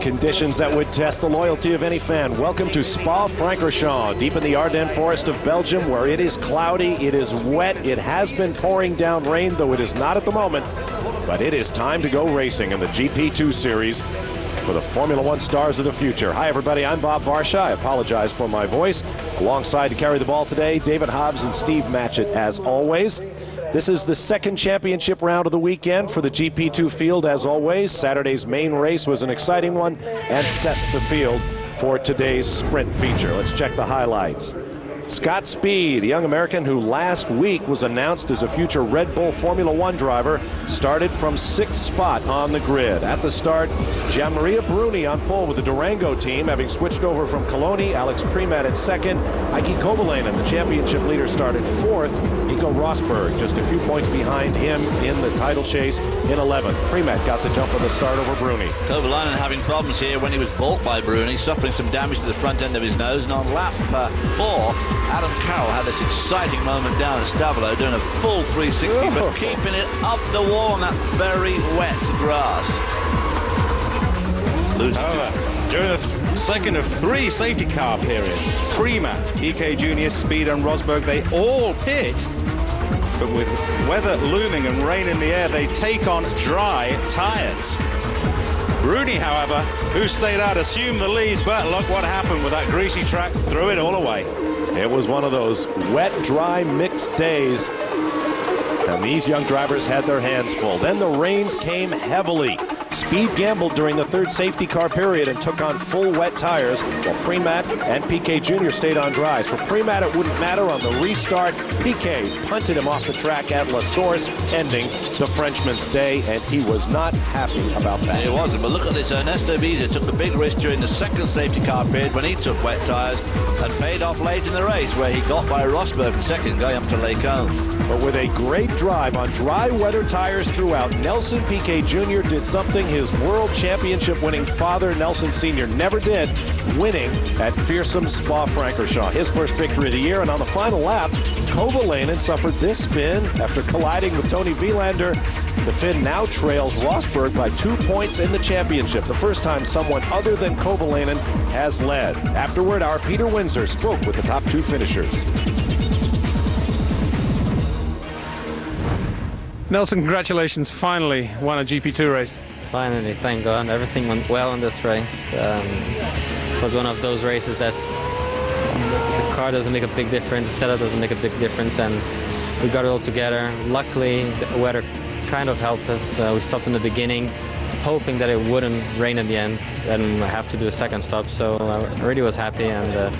Conditions that would test the loyalty of any fan. Welcome to Spa-Francorchamps, deep in the Ardennes forest of Belgium, where it is cloudy, it is wet, it has been pouring down rain, though it is not at the moment. But it is time to go racing in the GP2 series for the Formula One stars of the future. Hi, everybody. I'm Bob Varsha. I apologize for my voice. Alongside to carry the ball today, David Hobbs and Steve Matchett, as always. This is the second championship round of the weekend for the GP2 field, as always. Saturday's main race was an exciting one and set the field for today's sprint feature. Let's check the highlights. Scott Speed, the young American who last week was announced as a future Red Bull Formula One driver, started from 6th spot on the grid. At the start, Gianmaria Bruni on pole with the Durango team, having switched over from Coloni. Alex Premat at second. Heikki Kovalainen, the championship leader, started 4th. Nico Rosberg just a few points behind him in the title chase in 11th. Premat got the jump on the start over Bruni. Kovalainen having problems here when he was balked by Bruni, suffering some damage to the front end of his nose, and on lap 4, Adam Carroll had this exciting moment down at Stavolo, doing a full 360, but keeping it up the wall on that very wet grass. During the second of 3 safety car periods, Premat, EK Jr., Speed and Rosberg, they all pit. But with weather looming and rain in the air, they take on dry tyres. Bruni, however, who stayed out, assumed the lead, but look what happened with that greasy track, threw it all away. It was one of those wet, dry, mixed days, and these young drivers had their hands full. Then the rains came heavily. Speed gambled during the 3rd safety car period and took on full wet tires, while Premat and PK Jr. stayed on dries. For Premat, it wouldn't matter on the restart. PK punted him off the track at La Source, ending the Frenchman's day, and he was not happy about that. He wasn't, but look at this. Ernesto Biza took the big risk during the 2nd safety car period when he took wet tires and paid off late in the race, where he got by Rosberg in 2nd, going up to Lake Cone. But with a great drive on dry weather tires throughout, Nelson Piquet Jr. did something his World Championship winning father, Nelson Sr., never did, winning at fearsome Spa-Francorchamps. His first victory of the year, and on the final lap, Kovalainen suffered this spin after colliding with Tony Vilander. The Finn now trails Rosberg by 2 points in the championship, the first time someone other than Kovalainen has led. Afterward, our Peter Windsor spoke with the top 2 finishers. Nelson, congratulations, finally won a GP2 race. Finally, thank God. Everything went well in this race. It was one of those races that the car doesn't make a big difference, the setup doesn't make a big difference, and we got it all together. Luckily, the weather kind of helped us. We stopped in the beginning, hoping that it wouldn't rain in the end and have to do a 2nd stop, so I really was happy, and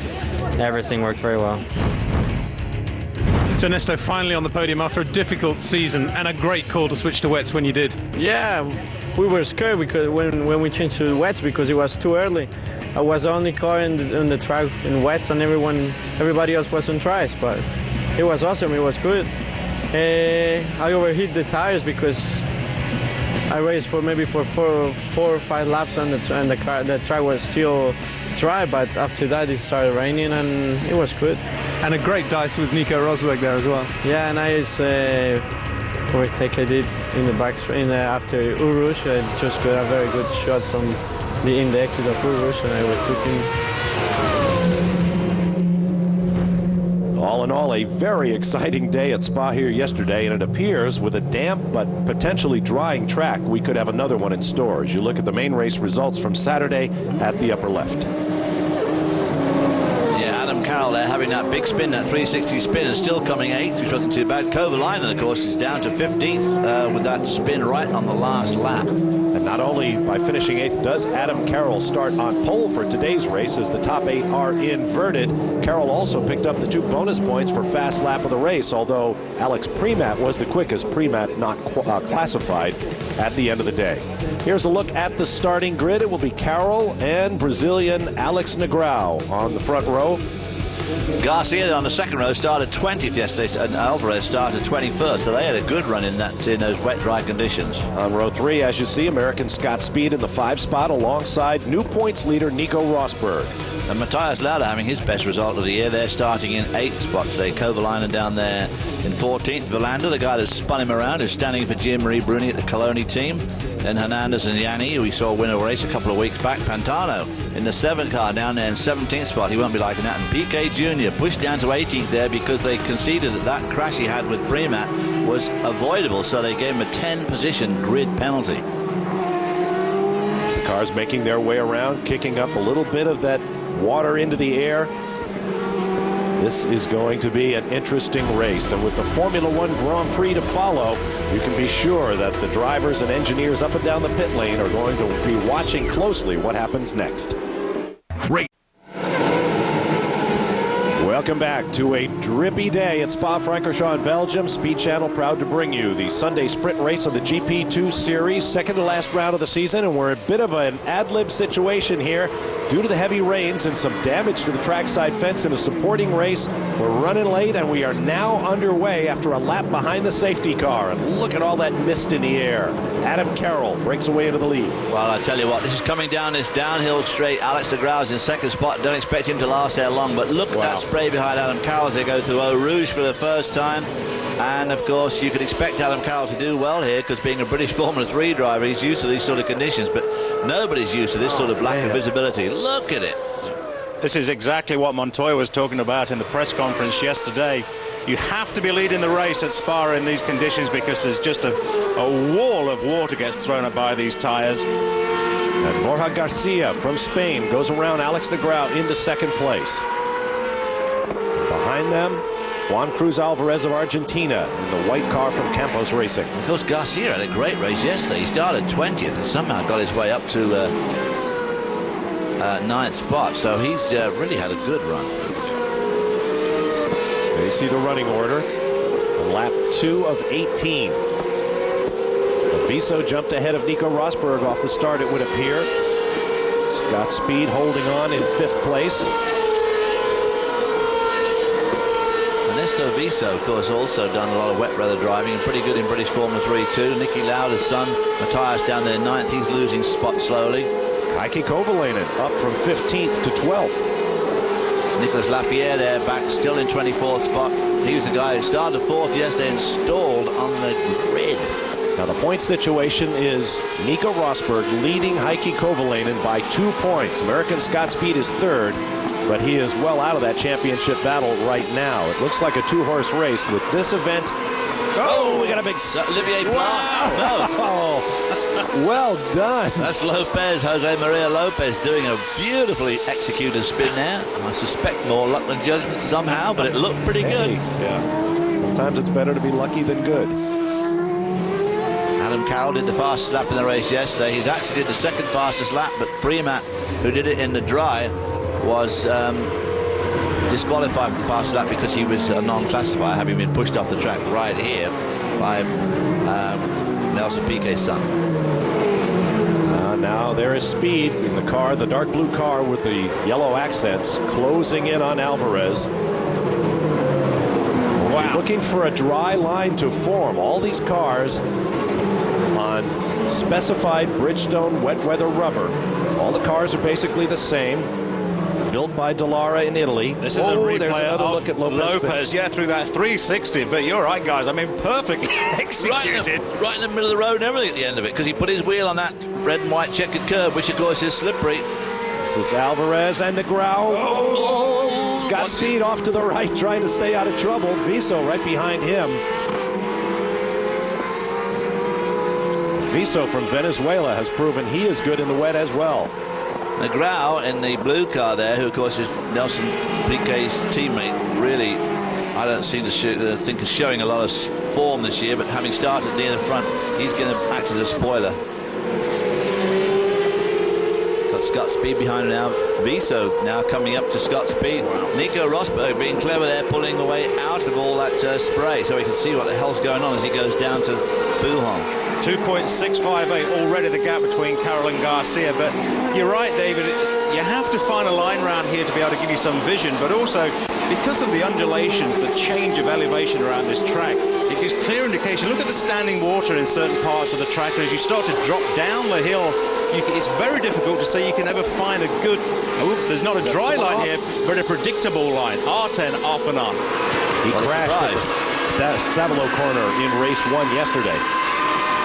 everything worked very well. So Ernesto, finally on the podium after a difficult season, and a great call to switch to wets when you did. Yeah, we were scared because when we changed to wets because it was too early. I was the only car in the track in wets, and everybody else was on dries. But it was awesome. It was good. I overheated the tires because I raced for maybe 4 or 5 laps, and the track was still dry. But after that, it started raining, and it was good. And a great dice with Nico Rosberg there as well. Yeah, and I overtake I did in the back after Urush. I just got a very good shot from the exit of Urush, and I overtook him. All in all, a very exciting day at Spa here yesterday, and it appears with a damp but potentially drying track, we could have another one in store as you look at the main race results from Saturday at the upper left. Carroll there having that big spin, that 360 spin, and still coming 8th, which wasn't too bad. Kovalainen, of course, is down to 15th with that spin right on the last lap. And not only by finishing 8th does Adam Carroll start on pole for today's race, as the top 8 are inverted. Carroll also picked up the 2 bonus points for fast lap of the race, although Alex Premat was the quickest. Premat not classified at the end of the day. Here's a look at the starting grid. It will be Carroll and Brazilian Alex Negrão on the front row. Garcia on the 2nd row started 20th yesterday, and Alvarez started 21st, so they had a good run in those wet, dry conditions. On row 3, as you see, American Scott Speed in the 5 spot alongside new points leader Nico Rosberg. And Matthias Lauda having his best result of the year. They're starting in 8th spot today. Kovalainen down there in 14th. Villander, the guy that spun him around, is standing for Gian-Marie Bruni at the Coloni team. Then Hernandez and Yanni, who we saw win a race a couple of weeks back. Pantano in the 7th car down there in 17th spot. He won't be liking that. And Piquet Jr. pushed down to 18th there because they conceded that crash he had with Primat was avoidable, so they gave him a 10-position grid penalty. The cars making their way around, kicking up a little bit of that water into the air. This is going to be an interesting race, and with the Formula One Grand Prix to follow, you can be sure that the drivers and engineers up and down the pit lane are going to be watching closely what happens next. Welcome back to a drippy day at Spa-Francorchamps in Belgium. Speed Channel proud to bring you the Sunday sprint race of the GP2 series, second to last round of the season, and we're in a bit of an ad-lib situation here due to the heavy rains and some damage to the trackside fence in a supporting race. We're running late, and we are now underway after a lap behind the safety car. And look at all that mist in the air. Adam Carroll breaks away into the lead. Well, I tell you what, this is coming down this downhill straight. Alex de Grauw is in 2nd spot. Don't expect him to last there long, but look at that spray behind Adam Carroll as they go through Eau Rouge for the first time. And of course, you could expect Adam Carroll to do well here because being a British Formula 3 driver, he's used to these sort of conditions, but nobody's used to this sort of lack of visibility. Look at it. This is exactly what Montoya was talking about in the press conference yesterday. You have to be leading the race at Spa in these conditions because there's just a wall of water gets thrown up by these tires. And Borja Garcia from Spain goes around Alex de Grauw into 2nd place. Behind them, Juan Cruz Alvarez of Argentina in the white car from Campos Racing. Of course, Garcia had a great race yesterday. He started 20th and somehow got his way up to 9th spot, so he's really had a good run. There you see the running order. Lap 2 of 18. Viso jumped ahead of Nico Rosberg off the start, it would appear. Scott Speed holding on in 5th place. Ernesto Viso, of course, also done a lot of wet weather driving and pretty good in British Formula 3 too. Nicky Lauda's son, Matthias, down there 9th. He's losing spot slowly. Heikki Kovalainen up from 15th to 12th. Nicolas Lapierre there back still in 24th spot. He was the guy who started 4th yesterday and stalled on the grid. Now the point situation is Nico Rosberg leading Heikki Kovalainen by 2 points. American Scott Speed is 3rd, but he is well out of that championship battle right now. It looks like a 2-horse race with this event. Oh, we got a big... Olivier Blanc. No. Well done. That's Lopez, Jose Maria Lopez, doing a beautifully executed spin there. I suspect more luck than judgment somehow, but it looked pretty good. Yeah. Sometimes it's better to be lucky than good. Adam Carroll did the fastest lap in the race yesterday. He's actually did the 2nd fastest lap, but Primat, who did it in the dry, was disqualified for the fastest lap because he was a non-classifier, having been pushed off the track right here by Nelson Piquet's son. Now there is Speed in the car, the dark blue car with the yellow accents, closing in on Alvarez. Wow. Looking for a dry line to form. All these cars on specified Bridgestone wet weather rubber. All the cars are basically the same. Built by Dallara in Italy. This is a replay there's another look at Lopez. Yeah, through that 360. But you're right, guys. I mean, perfectly executed. Right in the middle of the road and everything at the end of it, because he put his wheel on that red and white checkered curb, which of course is slippery. This is Alvarez and de Grauw. Scott Speed off to the right, trying to stay out of trouble. Viso right behind him. Viso from Venezuela has proven he is good in the wet as well. De Grauw in the blue car there, who of course is Nelson Piquet's teammate, really, I don't seem to think is showing a lot of form this year, but having started near the front, he's going to act as a spoiler. Got Scott Speed behind him now. Viso now coming up to Scott Speed. Nico Rosberg being clever there, pulling away out of all that spray so he can see what the hell's going on as he goes down to Buchholz. 2.658 already the gap between Carroll and Garcia, but you're right, David, you have to find a line round here to be able to give you some vision, but also because of the undulations, the change of elevation around this track, it gives clear indication. Look at the standing water in certain parts of the track, and as you start to drop down the hill it's very difficult to say you can ever find a good, there's not a dry line here, but a predictable line. R10 off and on. He crashed at the Stavelo corner in race 1 yesterday.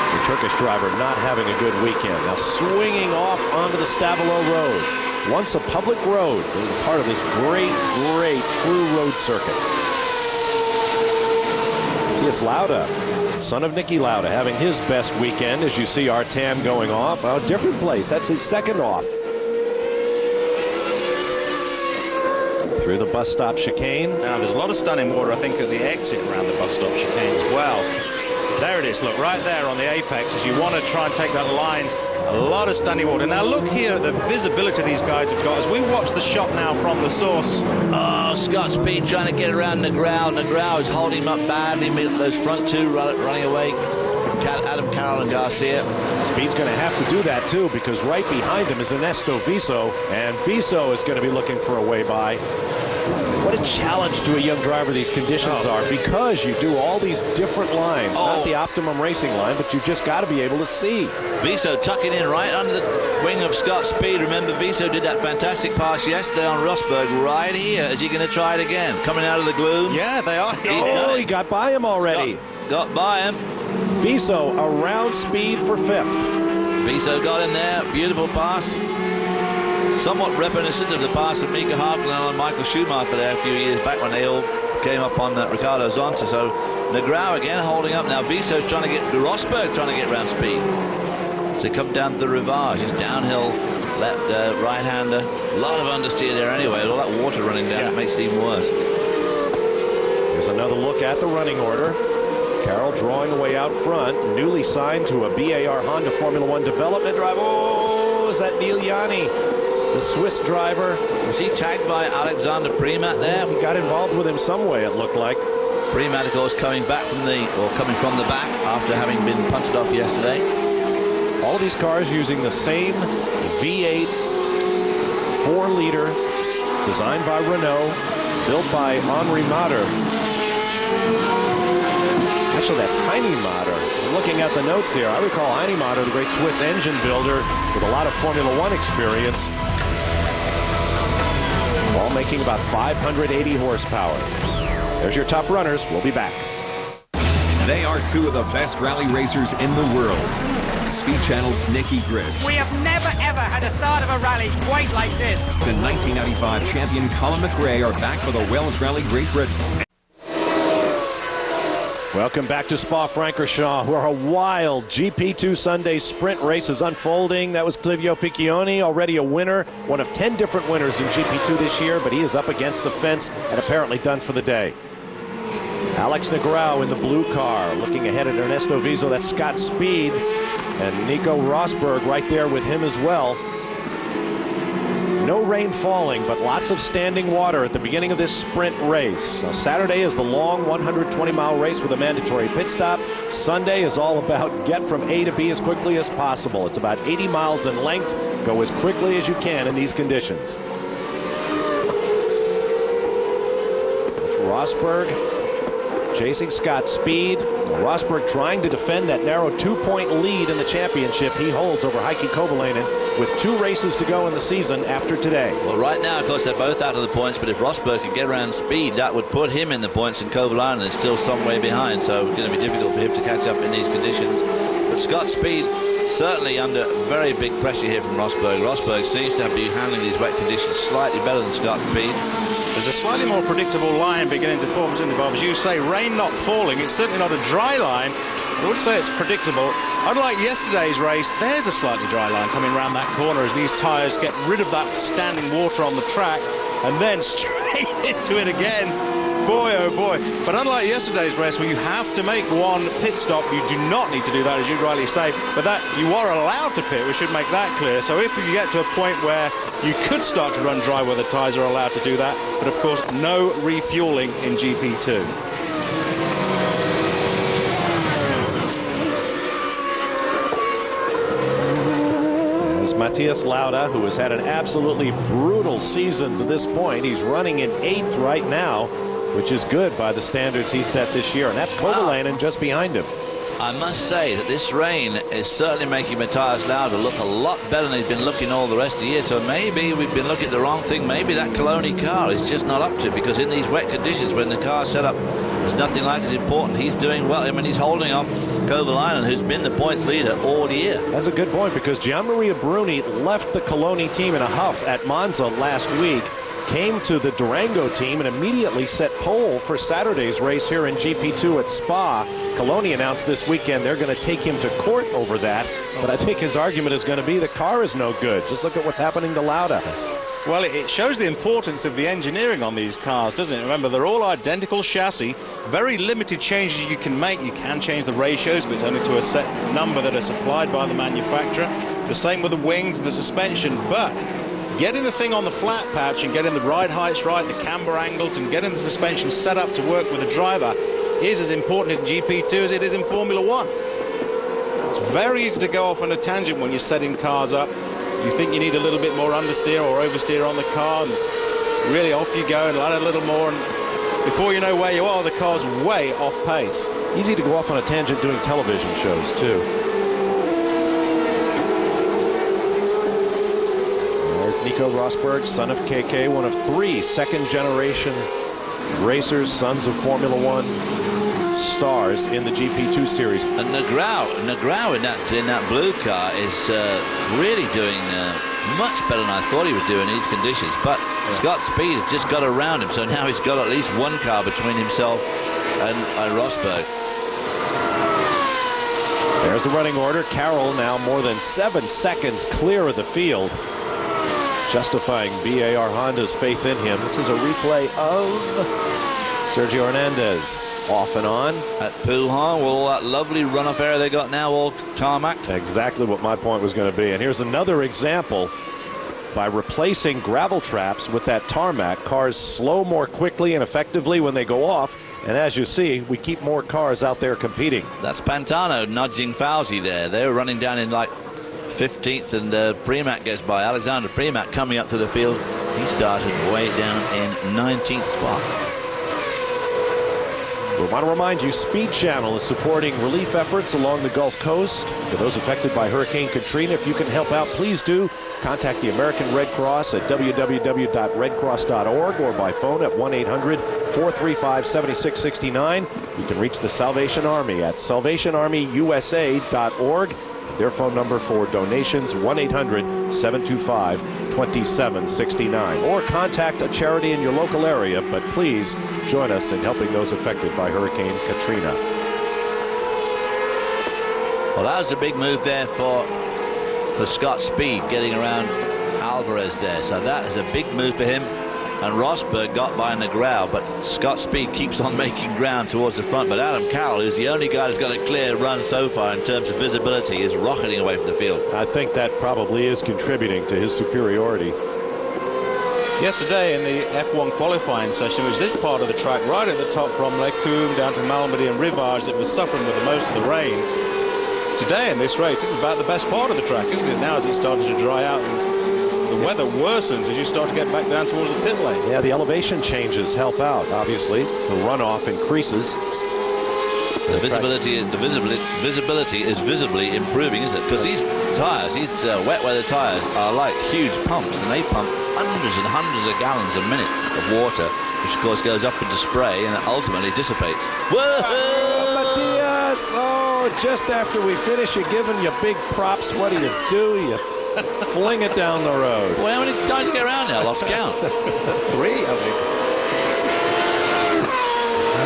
The Turkish driver not having a good weekend. Now swinging off onto the Stavelo Road. Once a public road, part of this great true road circuit. Matthias Lauda, son of Niki Lauda, having his best weekend as you see Artam going off. Oh, different place. That's his second off. Through the bus stop chicane. Now, there's a lot of stunning water, I think, at the exit around the bus stop chicane as well. There it is. Look, right there on the apex as you want to try and take that line. A lot of stunning water. Now, look here at the visibility these guys have got. As we watch the shot now from the source. Oh, Scott Speed trying to get around Negrão. Negrão is holding him up badly. Those front two running away. Adam Carroll and Garcia. Speed's going to have to do that too, because right behind him is Ernesto Viso, and Viso is going to be looking for a way by. What a challenge to a young driver these conditions are, because you do all these different lines. Not the optimum racing line, but you've just got to be able to see. Viso tucking in right under the wing of Scott Speed. Remember, Viso did that fantastic pass yesterday on Rosberg right here. Is he going to try it again? Coming out of the gloom? Yeah, they are. He got by him already. Got by him. Viso around Speed for 5th. Viso got in there. Beautiful pass. Somewhat reminiscent of the pass of Mika Hakkinen and Michael Schumacher there a few years back when they all came up on Ricardo Zonta. So Negrão again holding up. Now Viso's trying to get Rosberg, trying to get around Speed. So he comes down to the Rivage. He's downhill, left right-hander. A lot of understeer there anyway. All that water running down, it makes it even worse. Here's another look at the running order. Carroll drawing away out front, newly signed to a BAR Honda Formula One development driver. Oh, is that Neil Yanni, the Swiss driver? Was he tagged by Alexander Primat there? He got involved with him some way, it looked like. Primat, of course, coming from the back after having been punted off yesterday. All of these cars using the same V8 4-liter designed by Renault, built by Henri Mater. Actually, that's Heini Mater. Looking at the notes there, I recall Heini Mater, the great Swiss engine builder with a lot of Formula One experience. All making about 580 horsepower. There's your top runners. We'll be back. They are two of the best rally racers in the world. Speed Channel's Nikki Grist. We have never, ever had a start of a rally quite like this. The 1995 champion Colin McRae are back for the Welsh Rally Great Britain. Welcome back to Spa-Francorchamps, where a wild GP2 Sunday sprint race is unfolding. That was Clivio Piccioni, already a winner, one of 10 different winners in GP2 this year, but he is up against the fence and apparently done for the day. Alex Negrão in the blue car, looking ahead at Ernesto Viso. That's Scott Speed, and Nico Rosberg right there with him as well. No rain falling, but lots of standing water at the beginning of this sprint race. Now, Saturday is the long 120-mile race with a mandatory pit stop. Sunday is all about get from A to B as quickly as possible. It's about 80 miles in length. Go as quickly as you can in these conditions. It's Rosberg chasing Scott Speed. Rosberg trying to defend that narrow 2-point lead in the championship he holds over Heikki Kovalainen with 2 races to go in the season after today. Well, right now, of course, they're both out of the points, but if Rosberg could get around Speed, that would put him in the points, and Kovalainen is still some way behind, so it's going to be difficult for him to catch up in these conditions. But Scott Speed certainly under very big pressure here from Rosberg. Rosberg seems to be handling these wet conditions slightly better than Scott Speed. There's a slightly more predictable line beginning to form in the Bob. As you say, rain not falling. It's certainly not a dry line. I would say it's predictable. Unlike yesterday's race, there's a slightly dry line coming around that corner as these tyres get rid of that standing water on the track and then straight into it again. Boy, oh boy. But unlike yesterday's race where you have to make one pit stop, you do not need to do that, as you rightly say. But that you are allowed to pit, we should make that clear. So if you get to a point where you could start to run dry where the tyres are allowed to do that, but of course no refueling in GP2. Matthias Lauda, who has had an absolutely brutal season to this point. He's running in 8th right now, which is good by the standards he set this year. And that's Kovalainen just behind him. I must say that this rain is certainly making Matthias Lauda look a lot better than he's been looking all the rest of the year. So maybe we've been looking at the wrong thing. Maybe that Coloni car is just not up to it, because in these wet conditions, when the car's set up, it's nothing like as important. He's doing well. I mean, he's holding off Kovalainen, who's been the points leader all year. That's a good point, because Gianmaria Bruni left the Coloni team in a huff at Monza last week, came to the Durango team, and immediately set pole for Saturday's race here in GP2 at Spa. Coloni announced this weekend they're going to take him to court over that, but I think his argument is going to be the car is no good. Just look at what's happening to Lauda. Well, it shows the importance of the engineering on these cars, doesn't it? Remember, they're all identical chassis. Very limited changes you can make. You can change the ratios, but it's only to a set number that are supplied by the manufacturer. The same with the wings and the suspension, but getting the thing on the flat patch and getting the ride heights right, the camber angles, and getting the suspension set up to work with the driver is as important in GP2 as it is in Formula 1. It's very easy to go off on a tangent when you're setting cars up. You think you need a little bit more understeer or oversteer on the car, and really off you go and add a little more, and before you know where you are, the car's way off pace. Easy to go off on a tangent doing television shows, too. There's Nico Rosberg, son of KK, one of 3 second-generation racers, sons of Formula 1 stars in the GP2 series. And Negrão in that blue car is really doing much better than I thought he would do in these conditions. But Scott Speed has just got around him, so now he's got at least one car between himself and Rosberg. There's the running order. Carroll now more than 7 seconds clear of the field, justifying BAR Honda's faith in him. This is a replay of Sergio Hernandez off and on at Pouhon. Well, that lovely run-up area they got now, all tarmac. Exactly what my point was going to be. And here's another example. By replacing gravel traps with that tarmac, cars slow more quickly and effectively when they go off. And as you see, we keep more cars out there competing. That's Pantano nudging Fauzi there. They were running down in like 15th, and Premack gets by. Alexander Premack coming up to the field. He started way down in 19th spot. We want to remind you, Speed Channel is supporting relief efforts along the Gulf Coast for those affected by Hurricane Katrina. If you can help out, please do. Contact the American Red Cross at www.redcross.org or by phone at 1-800-435-7669. You can reach the Salvation Army at salvationarmyusa.org. Their phone number for donations, 1-800-725-2769. Or contact a charity in your local area, but please join us in helping those affected by Hurricane Katrina. Well, that was a big move there for Scott Speed, getting around Alvarez there. So that is a big move for him. And Rosberg got by Negrão, but Scott Speed keeps on making ground towards the front. But Adam Carroll, who's the only guy that's got a clear run so far in terms of visibility, is rocketing away from the field. I think that probably is contributing to his superiority. Yesterday in the F1 qualifying session, it was this part of the track, right at the top from Lecumbe down to Malmedy and Rivage, that was suffering with the most of the rain. Today in this race, this is about the best part of the track, isn't it, now as it started to dry out and the weather worsens as you start to get back down towards the pit lane. Yeah, the elevation changes help out, obviously. The runoff increases. The visibility is visibly improving, isn't it? Because these tires, these wet weather tires, are like huge pumps, and they pump hundreds and hundreds of gallons a minute of water, which of course goes up into spray and ultimately dissipates. Whoa! Matthias! Oh, just after we finish, you're giving you big props. What do? You fling it down the road. Well, how many times to get around now? Lost count. 3, I think.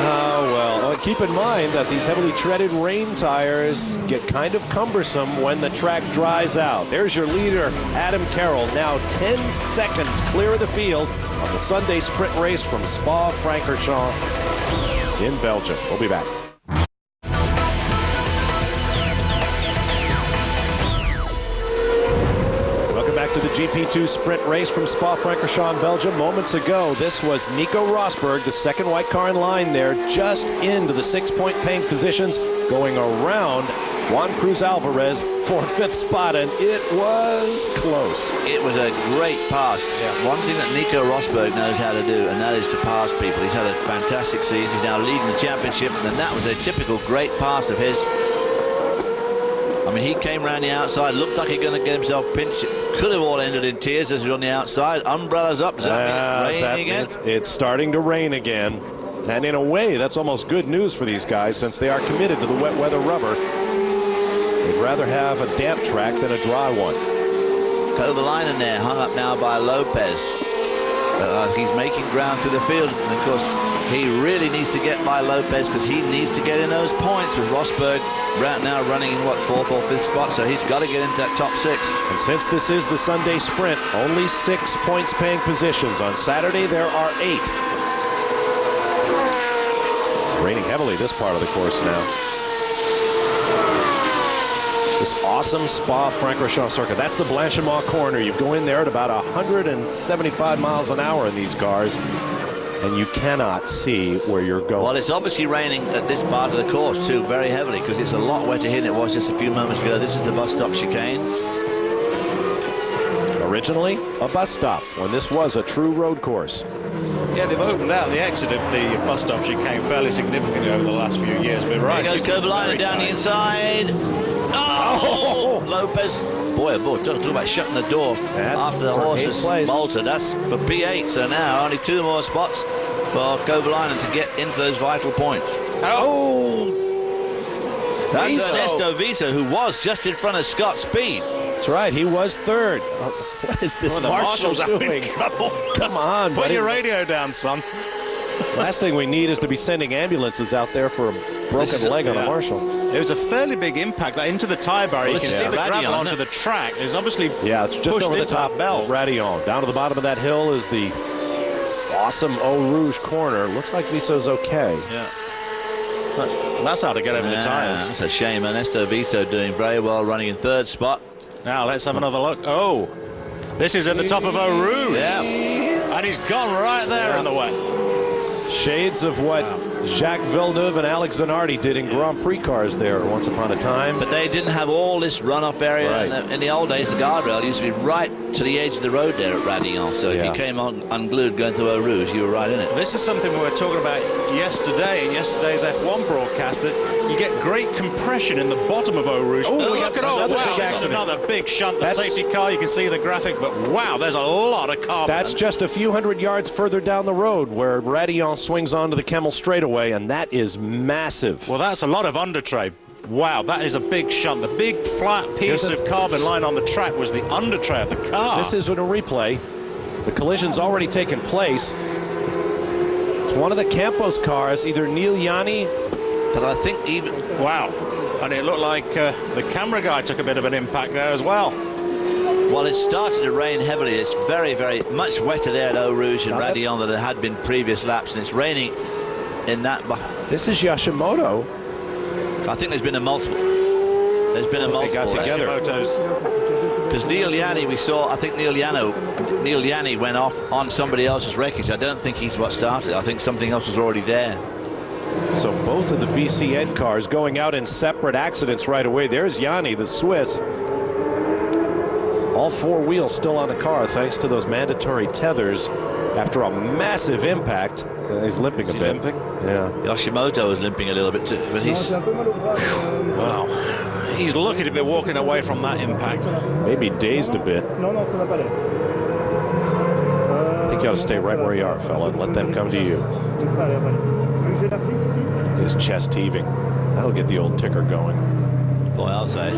Oh, well, keep in mind that these heavily treaded rain tires get kind of cumbersome when the track dries out. There's your leader, Adam Carroll, now 10 seconds clear of the field on the Sunday sprint race from Spa-Francorchamps in Belgium. We'll be back. To the GP2 sprint race from Spa-Francorchamps, Belgium. Moments ago, this was Nico Rosberg, the second white car in line there, just into the 6-point paying positions, going around Juan Cruz Alvarez for 5th spot, and it was close. It was a great pass. Yeah. One thing that Nico Rosberg knows how to do, and that is to pass people. He's had a fantastic season. He's now leading the championship, and that was a typical great pass of his. I mean, he came around the outside, looked like he was going to get himself pinched. It could have all ended in tears as he was on the outside. Umbrellas up. Does that mean it's raining again? It's starting to rain again. And in a way, that's almost good news for these guys since they are committed to the wet weather rubber. They'd rather have a damp track than a dry one. Kovalainen there, hung up now by Lopez. He's making ground through the field, and of course he really needs to get by Lopez because he needs to get in those points with Rosberg now running in what, 4th or 5th spot, so he's got to get into that top 6. And since this is the Sunday sprint, only 6 points paying positions. On Saturday there are 8. Raining heavily this part of the course now. This awesome Spa-Francorchamps circuit. That's the Blanchimont corner. You go in there at about 175 miles an hour in these cars, and you cannot see where you're going. Well, it's obviously raining at this part of the course too, very heavily, because it's a lot wetter here than it was just a few moments ago. This is the bus stop chicane. Originally a bus stop when this was a true road course. Yeah, they've opened out the exit of the bus stop chicane fairly significantly over the last few years. But right, here goes Kovalainen down the inside. Oh! Lopez. Boy, oh boy, talk about shutting the door after the horses bolted. That's for P8. So now only 2 more spots for Kovalainen to get into those vital points. Oh! That's Ernesto Viso, who was just in front of Scott Speed. That's right, he was 3rd. What is this Marshall doing? Come on, Put buddy. your radio down, son. Last thing we need is to be sending ambulances out there for a broken leg on a Marshall. It was a fairly big impact into the tie barrier. Well, you can see the gravel onto the track. It's obviously it's just over the top belt. Radillon. Down to the bottom of that hill is the awesome Eau Rouge corner. Looks like Viso's okay. Yeah. That's how to get over the tires. That's a shame. Ernesto Viso doing very well, running in 3rd spot. Now let's have another look. Oh, this is at the top of Eau Rouge. Yeah. And he's gone right there in the wet. Shades of what Jacques Villeneuve and Alex Zanardi did in Grand Prix cars there once upon a time. But they didn't have all this runoff area. Right. In the old days, the guardrail used to be right to the edge of the road there at Radillon. So if you came on unglued going through Eau Rouge, you were right in it. This is something we were talking about yesterday in yesterday's F1 broadcast, that you get great compression in the bottom of Eau Rouge. Oh, look at another wow, big that's accident. another big shunt. The safety car, you can see the graphic, but wow, there's a lot of carbon. That's just a few hundred yards further down the road where Radillon swings onto the Kemmel straightaway, and that is massive. Well, that's a lot of undertray. Wow, that is a big shunt. The big flat piece of carbon line on the track was the undertray of the car. This is in a replay. The collision's already taken place. It's one of the Campos cars, either Neil Yanni. But I think even... Wow. And it looked like the camera guy took a bit of an impact there as well. Well, it started to rain heavily. It's very, very much wetter there at Eau Rouge and Radillon than it had been previous laps, and it's raining in that... This is Yoshimoto. I think there's been a multiple. There's been a multiple. They got together. Because Neil Yanni, we saw, I think Neil Yanni went off on somebody else's wreckage. I don't think he's what started. I think something else was already there. So both of the BCN cars going out in separate accidents right away. There's Yanni, the Swiss. All 4 wheels still on the car thanks to those mandatory tethers after a massive impact. He's limping a bit. Yeah. Yoshimoto is limping a little bit too, but he's... Wow. He's lucky to be walking away from that impact. Maybe dazed a bit. I think you ought to stay right where you are, fella, and let them come to you. His chest heaving. That'll get the old ticker going. Boy, I'll say.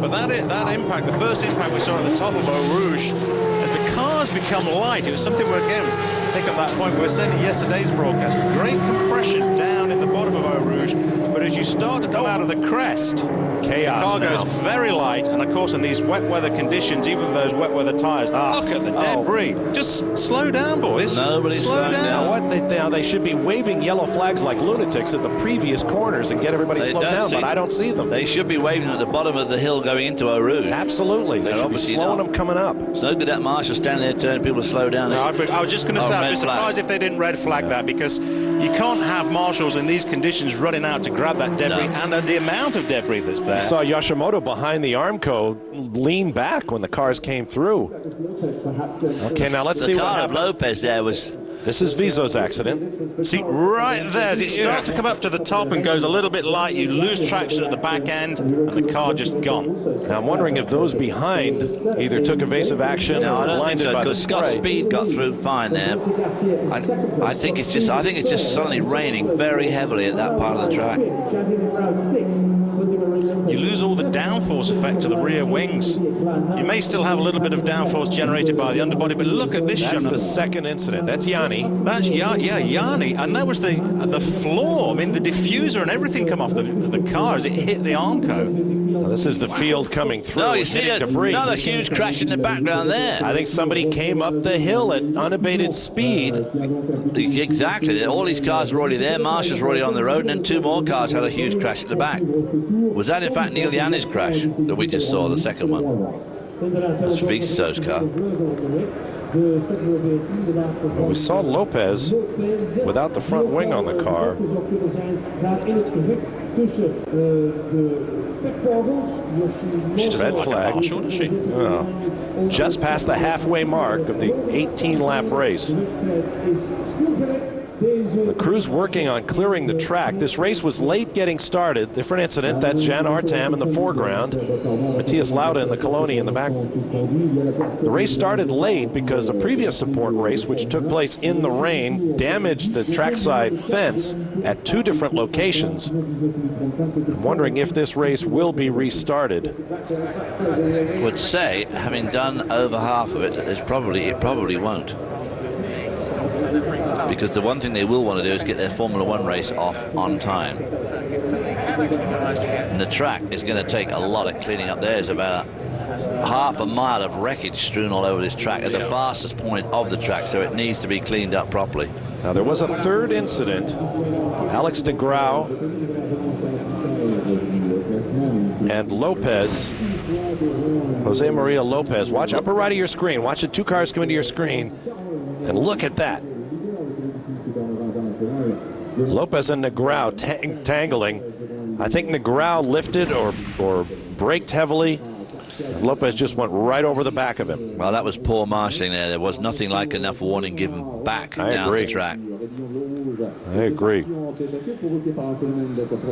But that impact, the first impact we saw at the top of Eau Rouge, as the cars become light, it was something where, again, I think at that point we were saying in yesterday's broadcast, great compression down in the bottom of Eau Rouge, but as you start to come out of the crest, chaos. The car goes very light, and of course in these wet weather conditions, even those wet weather tires, look at the debris. Just slow down, boys. Nobody's slowing down. What they should be waving yellow flags like lunatics at the previous corners and get everybody slowed down, but I don't see them. They should be waving at the bottom of the hill going into Eau Rouge. Absolutely. They should be slowing them coming up. It's no good that marshal standing there telling people to slow down. No, I was just going to say, I'd be surprised if they didn't red flag that, because you can't have marshals in these conditions running out to grab that debris and the amount of debris that's there. You saw Yoshimoto behind the Armco lean back when the cars came through. Okay, now let's see what happens. The car of Lopez there was This is Vizo's accident. See, right there, as it starts to come up to the top and goes a little bit light, you lose traction at the back end, and the car just gone. Now I'm wondering if those behind either took evasive action No, or I don't think blinded so, by the because Scott spray. Speed got through fine there. I think it's just suddenly raining very heavily at that part of the track. You lose all the downforce effect to the rear wings. You may still have a little bit of downforce generated by the underbody, but look at this. That's Shona. the second incident. That's Yanni. That's Yanni, and that was the floor. I mean, the diffuser and everything come off the car as it hit the Armco. Now, this is the field coming through. No, you and see hitting debris. another huge crash in the background there. I think somebody came up the hill at unabated speed. Exactly. All these cars were already there. Marshall's were already on the road, and then two more cars had a huge crash at the back. Was that, in fact, Neil Yanni's crash that we just saw, the second one? That's Vizo's car. Well, we saw Lopez without the front wing on the car. Red flag. Just past the halfway mark of the 18-lap race. The crew's working on clearing the track. This race was late getting started. Different incident. That's Jan Artam in the foreground. Matthias Lauda in the Coloni in the back. The race started late because a previous support race, which took place in the rain, damaged the trackside fence at two different locations. I'm wondering if this race will be restarted. Would say, having done over half of it, it probably won't. Because the one thing they will want to do is get their Formula One race off on time. And the track is going to take a lot of cleaning up. There's about half a mile of wreckage strewn all over this track at the fastest point of the track, so it needs to be cleaned up properly. Now, there was a third incident. Alex de Grau and Lopez, Jose Maria Lopez. Watch upper right of your screen. Watch the two cars come into your screen. And look at that. Lopez and Negrao tangling. I think Negrao lifted or braked heavily. Lopez just went right over the back of him. Well, that was poor marshalling there. There was nothing like enough warning given back down the track. I agree.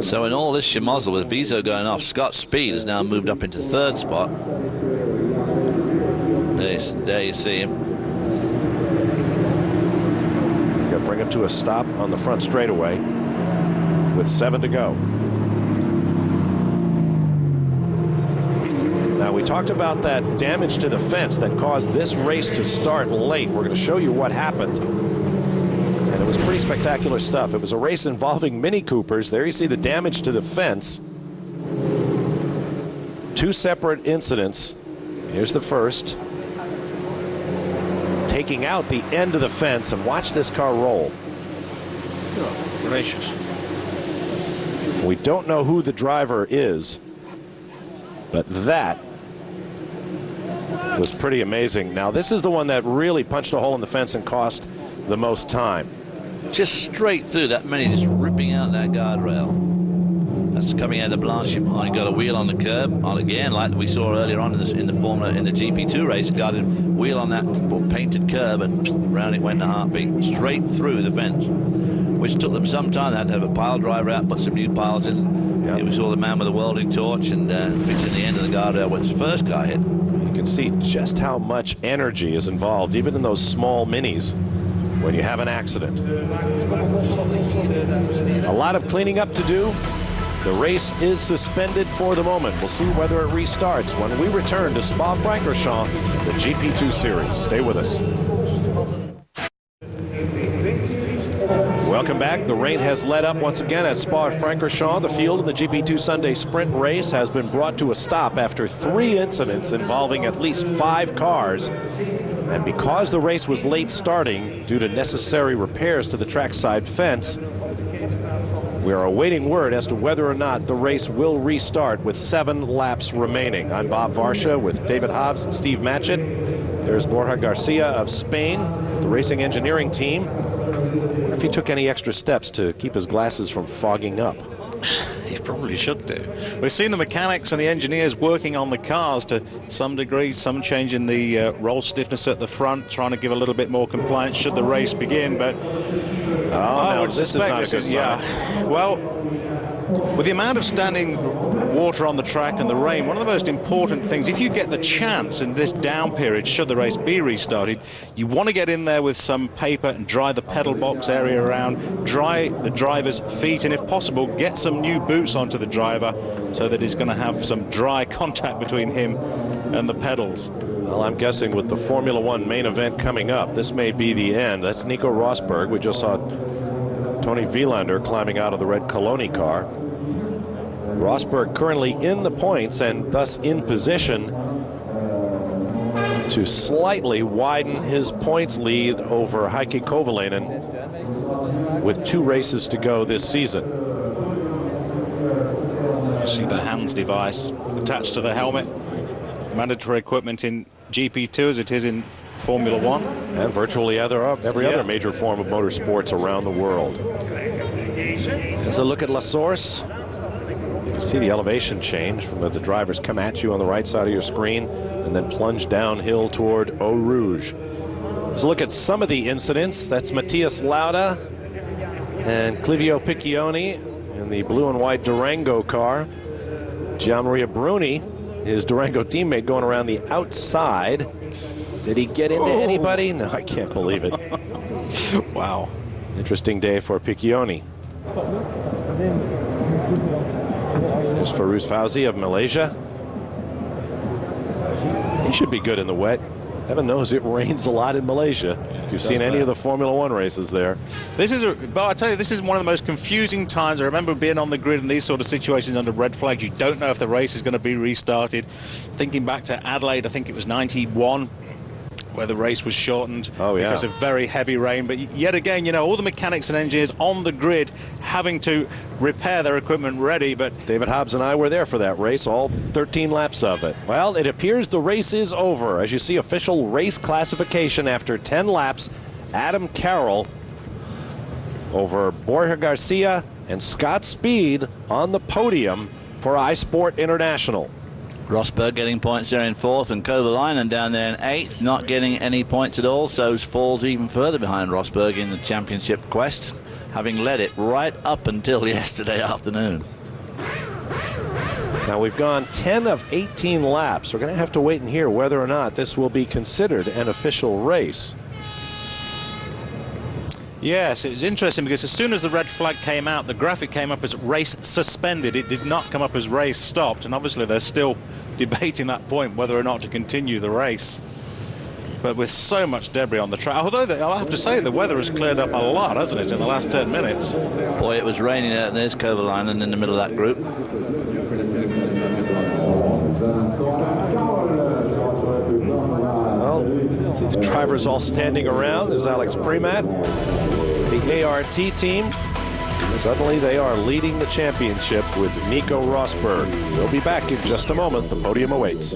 So in all this schmozzle with Vizo going off, Scott Speed has now moved up into third spot. There you see him. Bring him to a stop on the front straightaway with 7 to go. Now, we talked about that damage to the fence that caused this race to start late. We're going to show you what happened. And it was pretty spectacular stuff. It was a race involving Mini Coopers. There you see the damage to the fence. Two separate incidents. Here's the first. Taking out the end of the fence, and watch this car roll. Oh, gracious. We don't know who the driver is, but that was pretty amazing. Now, this is the one that really punched a hole in the fence and cost the most time. Just straight through that Mini, just ripping out that guardrail. That's coming out of Blanchimont. Got a wheel on the curb, again, like we saw earlier on in the GP2 race. Got a wheel on that painted curb, and round it went in a heartbeat, straight through the fence, which took them some time. They had to have a pile driver out, put some new piles in. Yep. We saw the man with the welding torch and fixing the end of the guardrail when his first car hit. You can see just how much energy is involved, even in those small Minis, when you have an accident. A lot of cleaning up to do. The race is suspended for the moment. We'll see whether it restarts when we return to Spa-Francorchamps, the GP2 series. Stay with us. Welcome back. The rain has let up once again at Spa-Francorchamps. The field in the GP2 Sunday Sprint race has been brought to a stop after 3 incidents involving at least 5 cars. And because the race was late starting due to necessary repairs to the trackside fence, we are awaiting word as to whether or not the race will restart with 7 laps remaining. I'm Bob Varsha with David Hobbs and Steve Matchett. There's Borja Garcia of Spain, the racing engineering team. I wonder if he took any extra steps to keep his glasses from fogging up. He probably should do. We've seen the mechanics and the engineers working on the cars to some degree, some change in the roll stiffness at the front, trying to give a little bit more compliance should the race begin. But I would suspect this is, well, with the amount of standing water on the track and the rain, one of the most important things, if you get the chance in this down period, should the race be restarted, you want to get in there with some paper and dry the pedal box area around, dry the driver's feet, and if possible, get some new boots onto the driver so that he's going to have some dry contact between him and the pedals. Well, I'm guessing with the Formula One main event coming up, this may be the end. That's Nico Rosberg. We just saw Tony Vilander climbing out of the red Coloni car. Rosberg currently in the points and thus in position to slightly widen his points lead over Heikki Kovalainen with 2 races to go this season. You see the hands device attached to the helmet. Mandatory equipment in GP2 as it is in Formula One. And virtually every other major form of motorsports around the world. As a look at La Source, you can see the elevation change from the drivers come at you on the right side of your screen and then plunge downhill toward Eau Rouge. Let's look at some of the incidents. That's Matthias Lauda and Clivio Piccioni in the blue and white Durango car. Gianmaria Bruni, his Durango teammate, going around the outside. Did he get into anybody? No, I can't believe it. Wow. Interesting day for Piccioni. There's Farouz Fauzi of Malaysia. He should be good in the wet. Heaven knows it rains a lot in Malaysia. If you've seen any of the Formula One races there. But I tell you, this is one of the most confusing times. I remember being on the grid in these sort of situations under red flags. You don't know if the race is going to be restarted. Thinking back to Adelaide, I think it was 91. Where the race was shortened because of very heavy rain. But yet again, you know, all the mechanics and engineers on the grid having to repair their equipment ready. But David Hobbs and I were there for that race, all 13 laps of it. Well, it appears the race is over. As you see, official race classification after 10 laps. Adam Carroll over Borja Garcia and Scott Speed on the podium for iSport International. Rosberg getting points there in 4th, and Kovalainen down there in 8th, not getting any points at all, so falls even further behind Rosberg in the championship quest, having led it right up until yesterday afternoon. Now we've gone 10 of 18 laps. We're going to have to wait and hear whether or not this will be considered an official race. yes, it was interesting because as soon as the red flag came out, the graphic came up as race suspended. It did not come up as race stopped, and obviously they're still debating that point, whether or not to continue the race. But with so much debris on the track, although I'll have to say the weather has cleared up a lot, hasn't it, in the last 10 minutes? Boy, it was raining out. There's Kovalainen in the middle of that group. Well, see the drivers all standing around. There's Alex Premat, the ART team. Suddenly they are leading the championship with Nico Rosberg. We'll be back in just a moment. The podium awaits.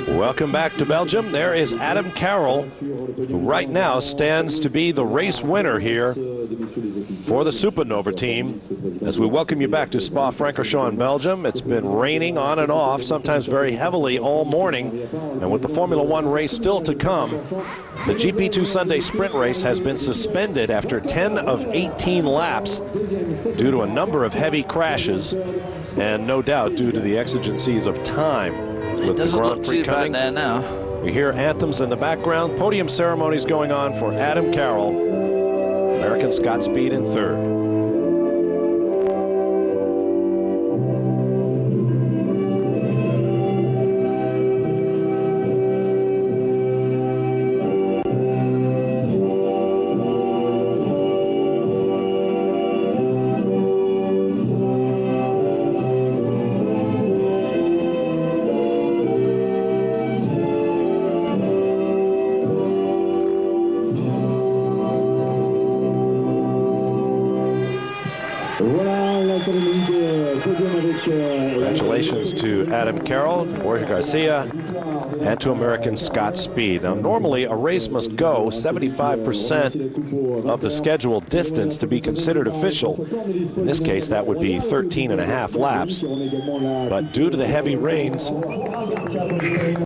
Welcome back to Belgium. There is Adam Carroll, who right now stands to be the race winner here for the Supernova team. As we welcome you back to Spa-Francorchamps in Belgium, it's been raining on and off, sometimes very heavily all morning. And with the Formula One race still to come, the GP2 Sunday sprint race has been suspended after 10 of 18 laps due to a number of heavy crashes, and no doubt due to the exigencies of time. It doesn't look too bad there now. We hear anthems in the background. Podium ceremonies going on for Adam Carroll. American Scott Speed in third. Congratulations to Adam Carroll, Borja Garcia, and to American Scott Speed. Now, normally a race must go 75% of the scheduled distance to be considered official. In this case, that would be 13.5 laps. But due to the heavy rains,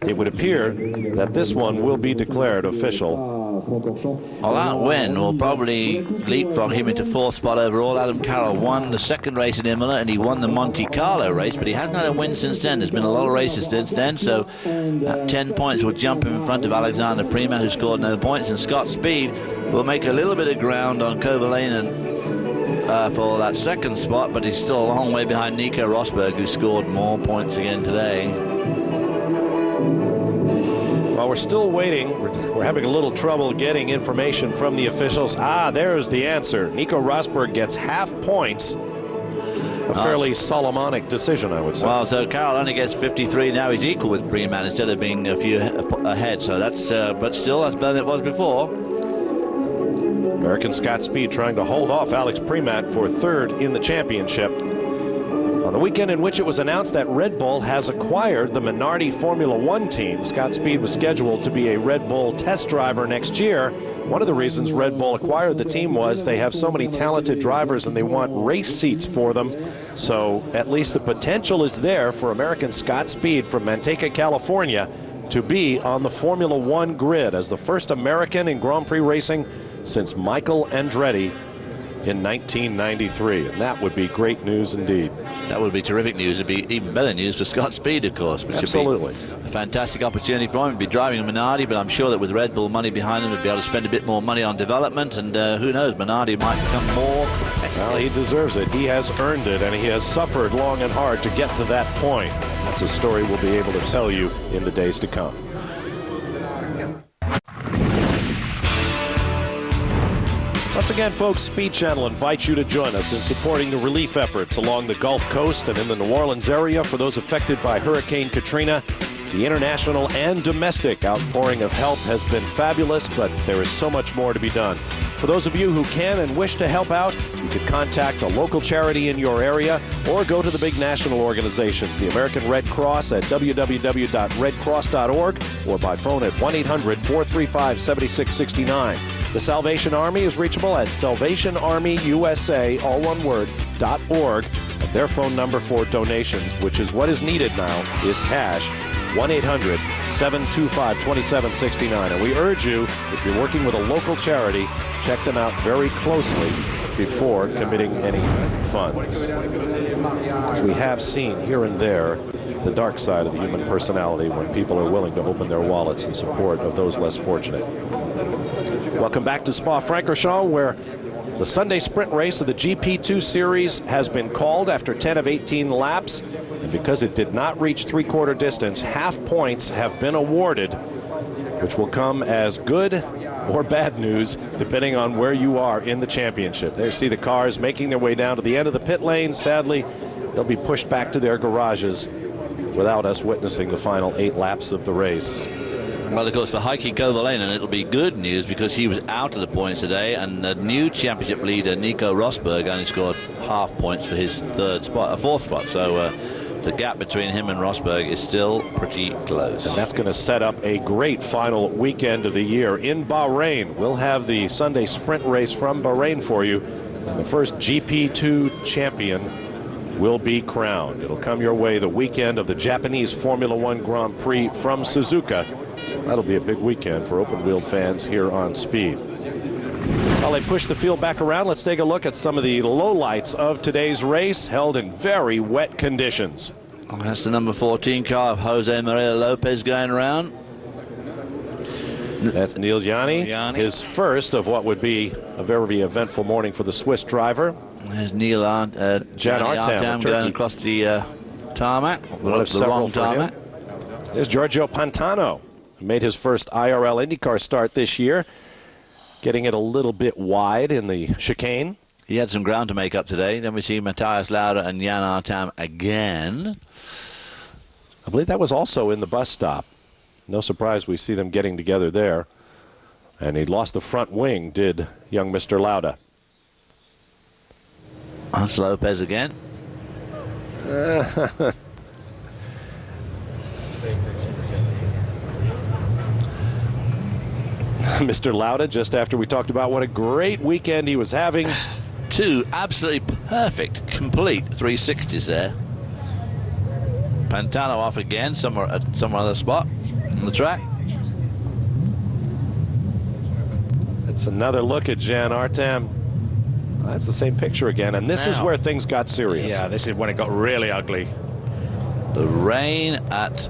it would appear that this one will be declared official. Well, that win will probably leapfrog him into 4th spot overall. Adam Carroll won the 2nd race in Imola, and he won the Monte Carlo race, but he hasn't had a win since then. There's been a lot of races since then, so that 10 points will jump him in front of Alexander Prima, who scored no points, and Scott Speed will make a little bit of ground on Kovalainen for that 2nd spot, but he's still a long way behind Nico Rosberg, who scored more points again today. Well, we're still waiting. We're having a little trouble getting information from the officials. There's the answer. Nico Rosberg gets half points. A fairly Solomonic decision, I would say. Well, so Carroll only gets 53. Now he's equal with Preman instead of being a few ahead. So that's, but still, that's better than it was before. American Scott Speed trying to hold off Alex Premat for 3rd in the championship. On the weekend in which it was announced that Red Bull has acquired the Minardi Formula One team, Scott Speed was scheduled to be a Red Bull test driver next year. One of the reasons Red Bull acquired the team was they have so many talented drivers and they want race seats for them. So at least the potential is there for American Scott Speed from Manteca, California, to be on the Formula One grid as the first American in Grand Prix racing since Michael Andretti in 1993, and that would be great news indeed. That would be terrific news. It'd be even better news for Scott Speed, of course, which Absolutely. would be a fantastic opportunity for him. He'd be driving a Minardi, but I'm sure that with Red Bull money behind him, he'd be able to spend a bit more money on development, and who knows, Minardi might become more competitive. Well, he deserves it. He has earned it, and he has suffered long and hard to get to that point. That's a story we'll be able to tell you in the days to come. Once again, folks, Speed Channel invites you to join us in supporting the relief efforts along the Gulf Coast and in the New Orleans area for those affected by Hurricane Katrina. The international and domestic outpouring of help has been fabulous, but there is so much more to be done. For those of you who can and wish to help out, you can contact a local charity in your area or go to the big national organizations, the American Red Cross at www.redcross.org or by phone at 1-800-435-7669. The Salvation Army is reachable at salvationarmyusa, all one word, .org. And their phone number for donations, which is what is needed now, is cash. 1-800-725-2769. And we urge you, if you're working with a local charity, check them out very closely before committing any funds. As we have seen here and there the dark side of the human personality when people are willing to open their wallets in support of those less fortunate. Welcome back to Spa-Francorchamps, where the Sunday sprint race of the GP2 series has been called after 10 of 18 laps. And because it did not reach three-quarter distance, half points have been awarded, which will come as good or bad news depending on where you are in the championship. There you see the cars making their way down to the end of the pit lane. Sadly, they'll be pushed back to their garages without us witnessing the final 8 laps of the race. Well, of course, for Heikki Kovalainen, it'll be good news because he was out of the points today, and the new championship leader, Nico Rosberg, only scored half points for his 4th spot. So the gap between him and Rosberg is still pretty close. And that's going to set up a great final weekend of the year in Bahrain. We'll have the Sunday sprint race from Bahrain for you, and the first GP2 champion will be crowned. It'll come your way the weekend of the Japanese Formula One Grand Prix from Suzuka. So that'll be a big weekend for open-wheel fans here on Speed. While they push the field back around, let's take a look at some of the lowlights of today's race, held in very wet conditions. That's the number 14 car of Jose Maria Lopez going around. That's Neil Yanni, his first of what would be a very eventful morning for the Swiss driver. There's Neil Jan Artam going across the tarmac, the wrong tarmac. There's Giorgio Pantano, who made his first IRL IndyCar start this year, getting it a little bit wide in the chicane. He had some ground to make up today. Then we see Matthias Lauda and Jan Artam again. I believe that was also in the bus stop. No surprise we see them getting together there. And he lost the front wing, did young Mr. Lauda. That's Lopez again. Mr. Lauda, just after we talked about what a great weekend he was having. Two absolutely perfect, complete 360s there. Pantano off again, somewhere at some other spot on the track. It's another look at Jan Artem. That's the same picture again, and this is where things got serious. Yeah, this is when it got really ugly. The rain at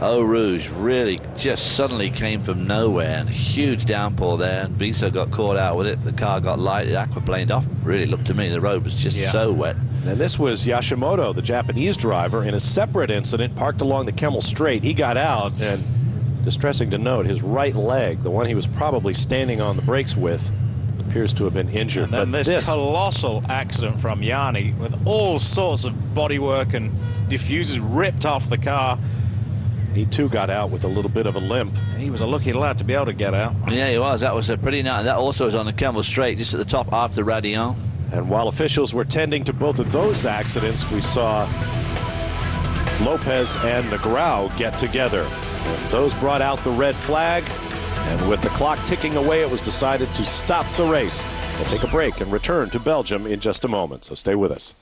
Eau Rouge really just suddenly came from nowhere, and a huge downpour there, and Viso got caught out with it. The car got light, it aquaplaned off. Really looked to me the road was just so wet. And this was Yashimoto, the Japanese driver, in a separate incident, parked along the Kemmel Straight. He got out, and distressing to note, his right leg, the one he was probably standing on the brakes with, appears to have been injured. And then but this colossal accident from Yanni with all sorts of bodywork and diffusers ripped off the car. He too got out with a little bit of a limp. He was a lucky lad to be able to get out. Yeah, he was. That was a pretty nice. That also was on the Kemmel Straight, just at the top after Radillon. And while officials were tending to both of those accidents, we saw Lopez and Negrão get together. And those brought out the red flag. And with the clock ticking away, it was decided to stop the race. We'll take a break and return to Belgium in just a moment, so stay with us.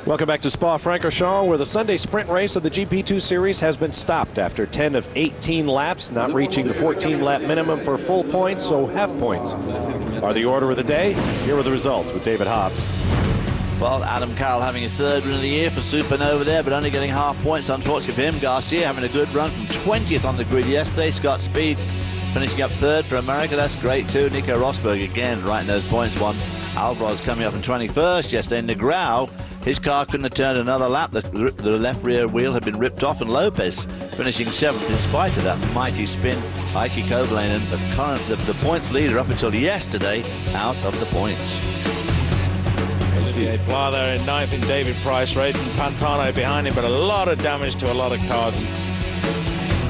Welcome back to Spa-Francorchamps, where the Sunday sprint race of the GP2 series has been stopped after 10 of 18 laps, not reaching the 14-lap minimum for full points, so half points are the order of the day. Here are the results with David Hobbs. Well, Adam Carroll having his third win of the year for Supernova there, but only getting half points, unfortunately for him. Garcia having a good run from 20th on the grid yesterday. Scott Speed finishing up third for America. That's great too. Nico Rosberg again right in those points. One Alvarez coming up in 21st yesterday. Negrão, his car couldn't have turned another lap. The left rear wheel had been ripped off, and Lopez finishing 7th in spite of that mighty spin. Heikki Kovalainen, the points leader up until yesterday, out of the points. Pla there in 9th in David Price race, and Pantano behind him, but a lot of damage to a lot of cars. And,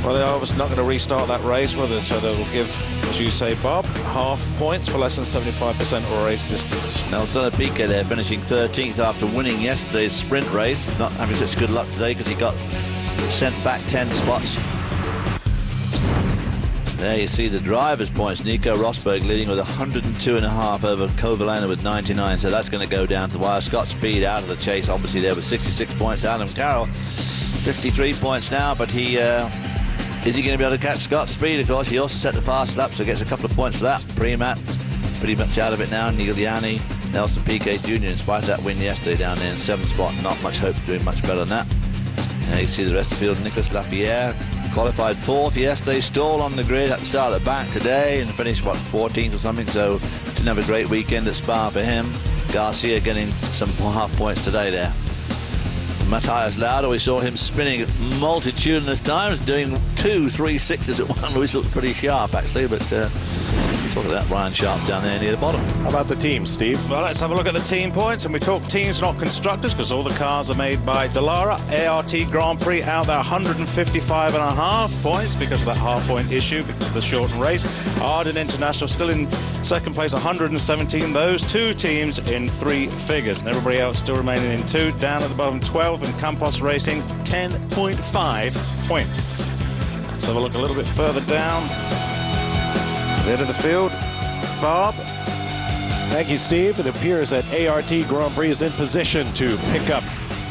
well, they're obviously not going to restart that race, will they? So they will give, as you say, Bob, half points for less than 75% of race distance. Nelson Piquet there finishing 13th after winning yesterday's sprint race. Not having such good luck today because he got sent back 10 spots. There you see the driver's points. Nico Rosberg leading with 102.5 over Kovalainen with 99, so that's going to go down to the wire. Scott Speed out of the chase, obviously there with 66 points. Adam Carroll, 53 points now, but he is he going to be able to catch Scott Speed? Of course, he also set the fast lap, so gets a couple of points for that. Primat pretty much out of it now. Neil Yanni, Nelson Piquet Jr. in spite of that win yesterday down there in 7th spot, not much hope of doing much better than that. You see the rest of the field. Nicolas Lapierre qualified 4th yesterday, stalled on the grid at the start at the back today and finished, 14th or something, so didn't have a great weekend at Spa for him. Garcia getting some half points today there. Matthias Lauda, we saw him spinning multitudinous times, doing 2 3/6s at one, which looked pretty sharp actually, but talk about that Ryan Sharp down there near the bottom. How about the team, Steve? Well, let's have a look at the team points, and we talk teams, not constructors, because all the cars are made by Dallara. ART Grand Prix out there 155.5 points because of that half-point issue, because of the shortened race. Arden International still in second place, 117. Those two teams in 3 figures, and everybody else still remaining in 2. Down at the bottom, 12, and Campos Racing, 10.5 points. Let's have a look a little bit further down. The end of the field, Bob. Thank you, Steve. It appears that ART Grand Prix is in position to pick up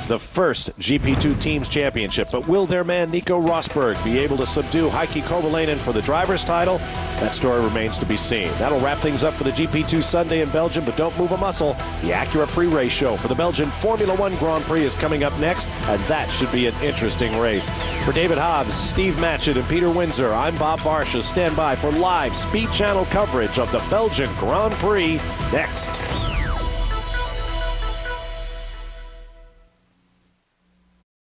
the first GP2 Teams Championship. But will their man Nico Rosberg be able to subdue Heikki Kovalainen for the driver's title? That story remains to be seen. That'll wrap things up for the GP2 Sunday in Belgium, but don't move a muscle. The Acura pre-race show for the Belgian Formula One Grand Prix is coming up next, and that should be an interesting race. For David Hobbs, Steve Matchett, and Peter Windsor, I'm Bob Barsha. Stand by for live Speed Channel coverage of the Belgian Grand Prix next.